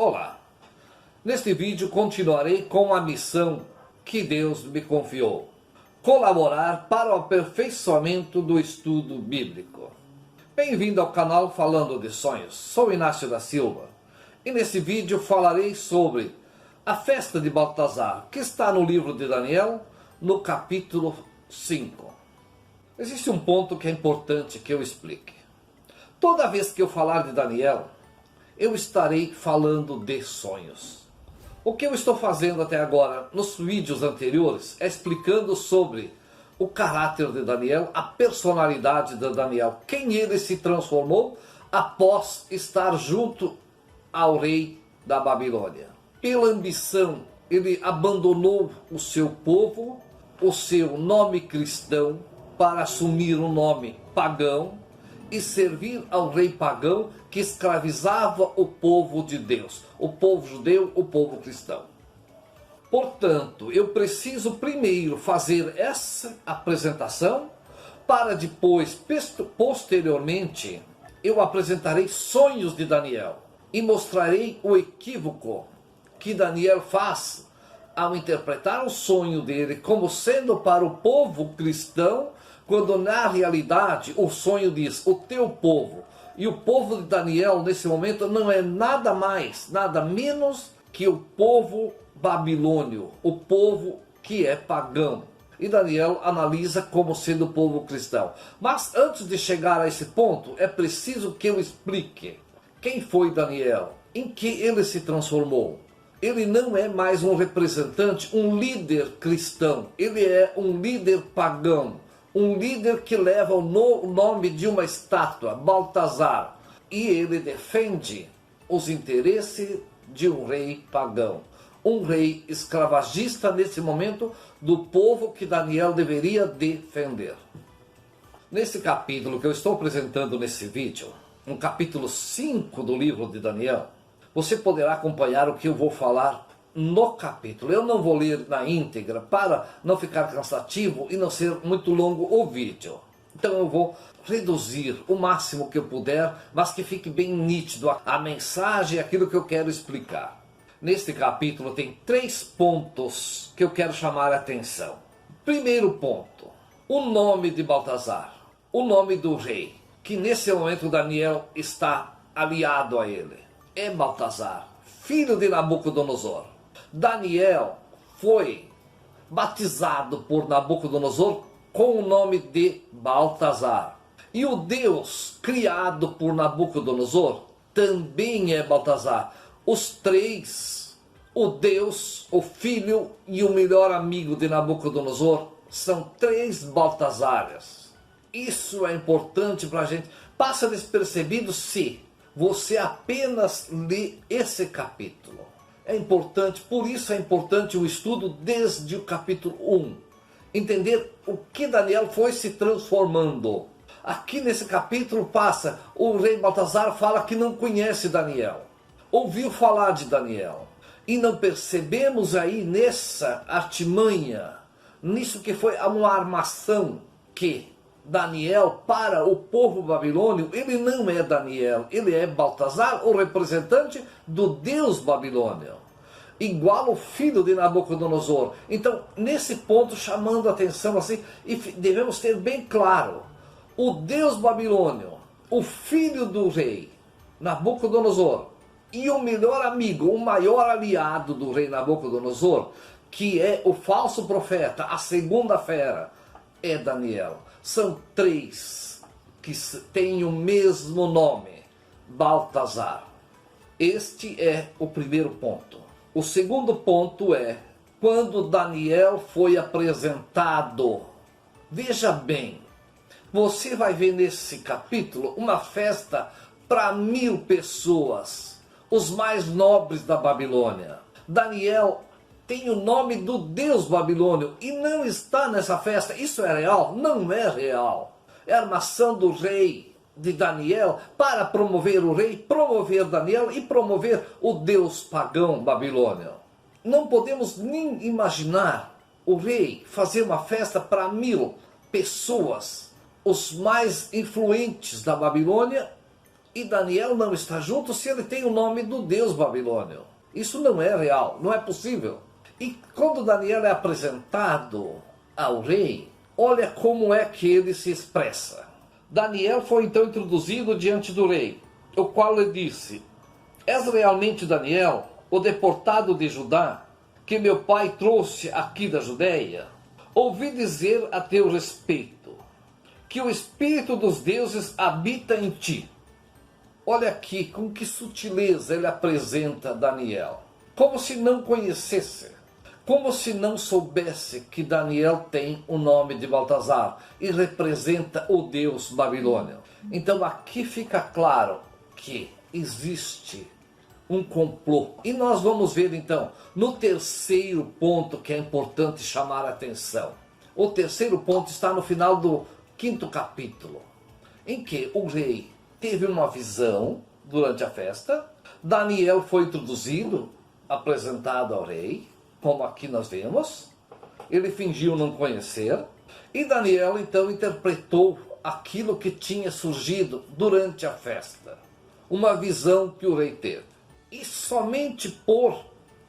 Olá! Neste vídeo continuarei com a missão que Deus me confiou: colaborar para o aperfeiçoamento do estudo bíblico. Bem-vindo ao canal Falando de Sonhos. Sou Inácio da Silva e nesse vídeo falarei sobre a festa de Baltazar, que está no livro de Daniel, no capítulo 5. Existe um ponto que é importante que eu explique. Toda vez que eu falar de Daniel, eu estarei falando de sonhos. O que eu estou fazendo até agora nos vídeos anteriores é explicando sobre o caráter de Daniel, a personalidade de Daniel, quem ele se transformou após estar junto ao rei da Babilônia. Pela ambição, ele abandonou o seu povo, o seu nome cristão, para assumir um nome pagão e servir ao rei pagão que escravizava o povo de Deus, o povo judeu, o povo cristão. Portanto, eu preciso primeiro fazer essa apresentação, para depois, posteriormente, eu apresentarei sonhos de Daniel e mostrarei o equívoco que Daniel faz ao interpretar o sonho dele como sendo para o povo cristão, quando na realidade o sonho diz o teu povo. E o povo de Daniel nesse momento não é nada mais, nada menos que o povo babilônio, o povo que é pagão. E Daniel analisa como sendo o povo cristão. Mas antes de chegar a esse ponto, é preciso que eu explique quem foi Daniel, em que ele se transformou. Ele não é mais um representante, um líder cristão, ele é um líder pagão. Um líder que leva o nome de uma estátua, Baltazar, e ele defende os interesses de um rei pagão, um rei escravagista nesse momento do povo que Daniel deveria defender. Nesse capítulo que eu estou apresentando nesse vídeo, no capítulo 5 do livro de Daniel, você poderá acompanhar o que eu vou falar no capítulo. Eu não vou ler na íntegra para não ficar cansativo e não ser muito longo o vídeo. Então eu vou reduzir o máximo que eu puder, mas que fique bem nítido a mensagem e aquilo que eu quero explicar. Neste capítulo tem 3 pontos que eu quero chamar a atenção. Primeiro ponto, o nome de Baltazar, o nome do rei, que nesse momento Daniel está aliado a ele. É Baltazar, filho de Nabucodonosor. Daniel foi batizado por Nabucodonosor com o nome de Baltazar. E o Deus criado por Nabucodonosor também é Baltazar. Os três, o Deus, o filho e o melhor amigo de Nabucodonosor, são 3 Baltazares. Isso é importante para a gente. Passa despercebido se você apenas lê esse capítulo. É importante, por isso é importante o estudo desde o capítulo 1. Entender o que Daniel foi se transformando. Aqui nesse capítulo passa, o rei Baltazar fala que não conhece Daniel. Ouviu falar de Daniel. E não percebemos aí nessa artimanha, nisso que foi uma armação que Daniel, para o povo babilônio, ele não é Daniel, ele é Baltazar, o representante do Deus babilônio, igual o filho de Nabucodonosor. Então, nesse ponto, chamando a atenção assim, e devemos ter bem claro, o Deus babilônio, o filho do rei Nabucodonosor, e o melhor amigo, o maior aliado do rei Nabucodonosor, que é o falso profeta, a segunda fera, é Daniel. São 3 que têm o mesmo nome, Baltazar. Este é o primeiro ponto. O segundo ponto é quando Daniel foi apresentado. Veja bem, você vai ver nesse capítulo uma festa para 1000 pessoas, os mais nobres da Babilônia. Daniel tem o nome do Deus babilônio e não está nessa festa. Isso é real? Não é real. É a armação do rei de Daniel para promover o rei, promover Daniel e promover o Deus pagão babilônio. Não podemos nem imaginar o rei fazer uma festa para 1000 pessoas, os mais influentes da Babilônia E Daniel não está junto se ele tem o nome do Deus babilônio. Isso não é real, não é possível. E quando Daniel é apresentado ao rei, olha como é que ele se expressa. Daniel foi então introduzido diante do rei, o qual lhe disse: És realmente Daniel, o deportado de Judá, que meu pai trouxe aqui da Judéia? Ouvi dizer a teu respeito que o Espírito dos deuses habita em ti. Olha aqui com que sutileza ele apresenta Daniel. Como se não conhecesse, como se não soubesse que Daniel tem o nome de Baltazar e representa o Deus babilônio. Então aqui fica claro que existe um complô. E nós vamos ver então no terceiro ponto que é importante chamar a atenção. O terceiro ponto está no final do 5º capítulo, em que o rei teve uma visão durante a festa. Daniel foi introduzido, apresentado ao rei, como aqui nós vemos. Ele fingiu não conhecer. E Daniel então interpretou aquilo que tinha surgido durante a festa. Uma visão que o rei teve. E somente por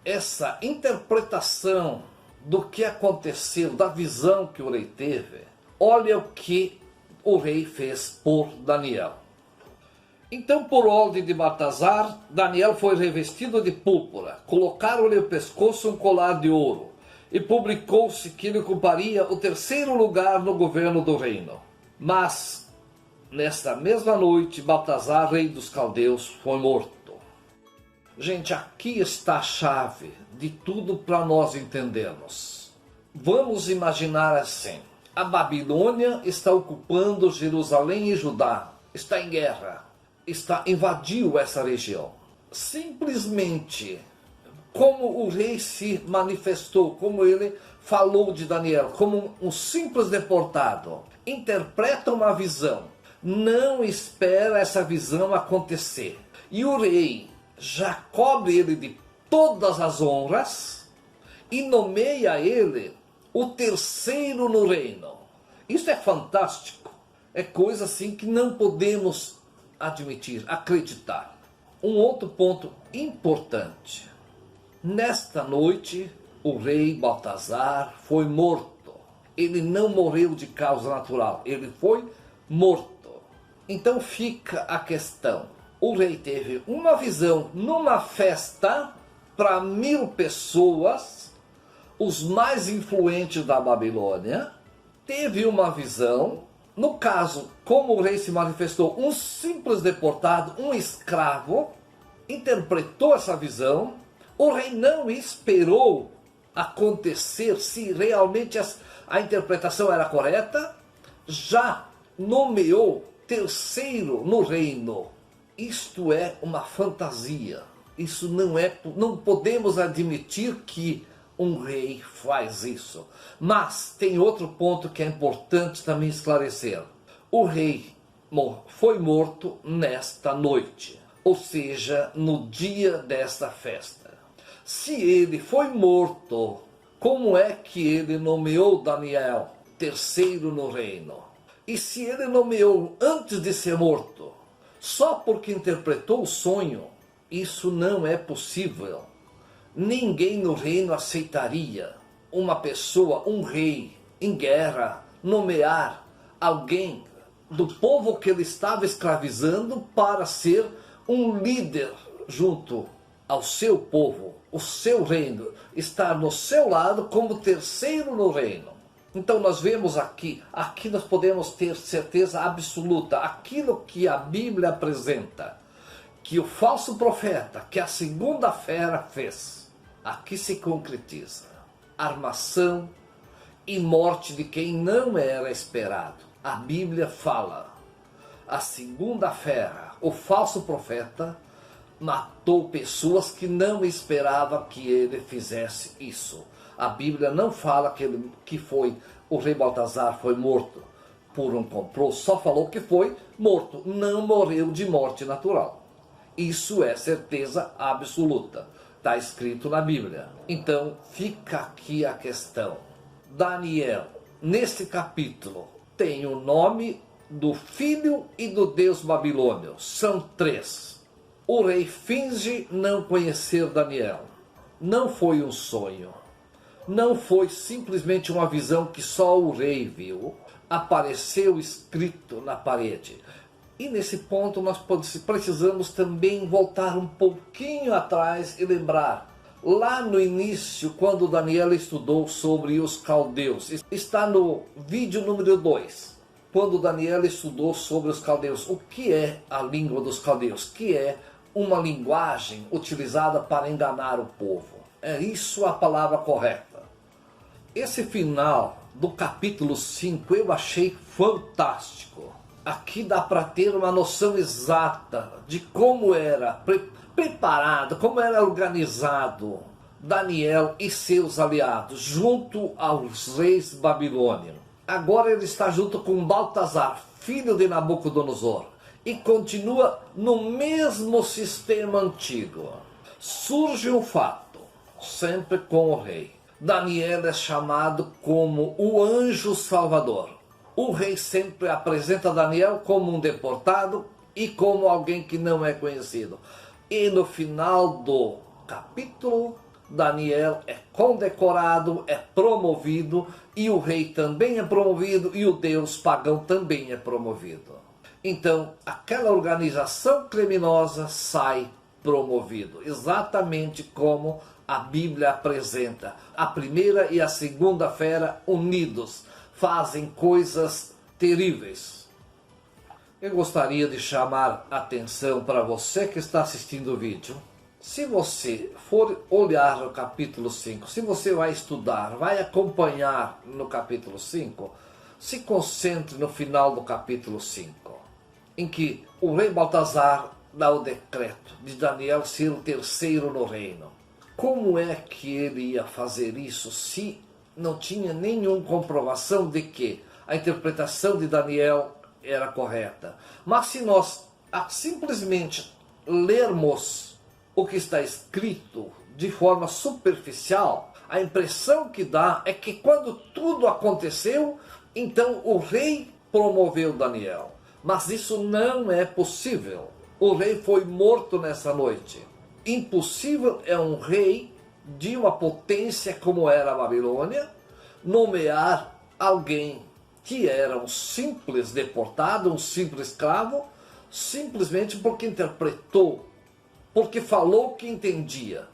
essa interpretação do que aconteceu, da visão que o rei teve, olha o que o rei fez por Daniel. Então, por ordem de Baltazar, Daniel foi revestido de púrpura, colocaram-lhe no pescoço um colar de ouro, e publicou-se que ele ocuparia o 3º lugar no governo do reino. Mas, nesta mesma noite, Baltazar, rei dos caldeus, foi morto. Gente, aqui está a chave de tudo para nós entendermos. Vamos imaginar assim: a Babilônia está ocupando Jerusalém e Judá, está em guerra, invadiu essa região. Simplesmente, como o rei se manifestou, como ele falou de Daniel, como um simples deportado, interpreta uma visão, não espera essa visão acontecer. E o rei já cobre ele de todas as honras e nomeia ele o 3º no reino. Isso é fantástico. É coisa assim que não podemos admitir, acreditar. Um outro ponto importante. Nesta noite, o rei Baltazar foi morto. Ele não morreu de causa natural, ele foi morto. Então fica a questão. O rei teve uma visão numa festa para 1000 pessoas, os mais influentes da Babilônia. Teve uma visão, no caso, como o rei se manifestou, um simples deportado, um escravo, interpretou essa visão. O rei não esperou acontecer se realmente a interpretação era correta, já nomeou 3º no reino. Isto é uma fantasia. Isso não podemos admitir que um rei faz isso. Mas tem outro ponto que é importante também esclarecer. O rei foi morto nesta noite, ou seja, no dia desta festa. Se ele foi morto, como é que ele nomeou Daniel 3º no reino? E se ele nomeou antes de ser morto, só porque interpretou o sonho, isso não é possível. Ninguém no reino aceitaria uma pessoa, um rei, em guerra, nomear alguém do povo que ele estava escravizando para ser um líder junto ao seu povo, o seu reino, estar no seu lado como 3º no reino. Então nós vemos aqui nós podemos ter certeza absoluta, aquilo que a Bíblia apresenta, que o falso profeta, que a segunda fera fez, aqui se concretiza. Armação e morte de quem não era esperado. A Bíblia fala, a segunda fera, o falso profeta, matou pessoas que não esperavam que ele fizesse isso. A Bíblia não fala que o rei Baltazar foi morto por um complô, só falou que foi morto, não morreu de morte natural. Isso é certeza absoluta, está escrito na Bíblia. Então fica aqui a questão. Daniel, nesse capítulo, tem o nome do filho e do Deus babilônio. São três. O rei finge não conhecer Daniel. Não foi um sonho. Não foi simplesmente uma visão que só o rei viu. Apareceu escrito na parede. E nesse ponto nós precisamos também voltar um pouquinho atrás e lembrar. Lá no início, quando Daniel estudou sobre os caldeus, está no vídeo número 2. Quando Daniel estudou sobre os caldeus, o que é a língua dos caldeus? Que é uma linguagem utilizada para enganar o povo. É isso a palavra correta. Esse final do capítulo 5 eu achei fantástico. Aqui dá para ter uma noção exata de como era preparado, como era organizado Daniel e seus aliados junto aos reis babilônios. Agora ele está junto com Baltazar, filho de Nabucodonosor, e continua no mesmo sistema antigo. Surge um fato, sempre com o rei. Daniel é chamado como o anjo salvador. O rei sempre apresenta Daniel como um deportado e como alguém que não é conhecido. E no final do capítulo, Daniel é condecorado, é promovido, e o rei também é promovido, e o deus pagão também é promovido. Então, aquela organização criminosa sai promovido, exatamente como a Bíblia apresenta. A primeira e a segunda fera unidos fazem coisas terríveis. Eu gostaria de chamar a atenção para você que está assistindo o vídeo. Se você for olhar o capítulo 5, se você vai estudar, vai acompanhar no capítulo 5, se concentre no final do capítulo 5, em que o rei Baltazar dá o decreto de Daniel ser o terceiro no reino. Como é que ele ia fazer isso se não tinha nenhuma comprovação de que a interpretação de Daniel era correta? Mas se nós simplesmente lermos o que está escrito de forma superficial, a impressão que dá é que quando tudo aconteceu, então o rei promoveu Daniel. Mas isso não é possível. O rei foi morto nessa noite. Impossível é um rei de uma potência como era a Babilônia nomear alguém que era um simples deportado, um simples escravo, simplesmente porque interpretou, porque falou o que entendia.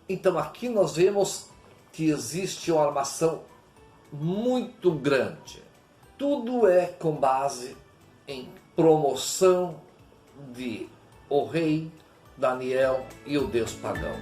Então aqui nós vemos que existe uma armação muito grande. Tudo é com base em promoção de o rei Daniel e o Deus pagão.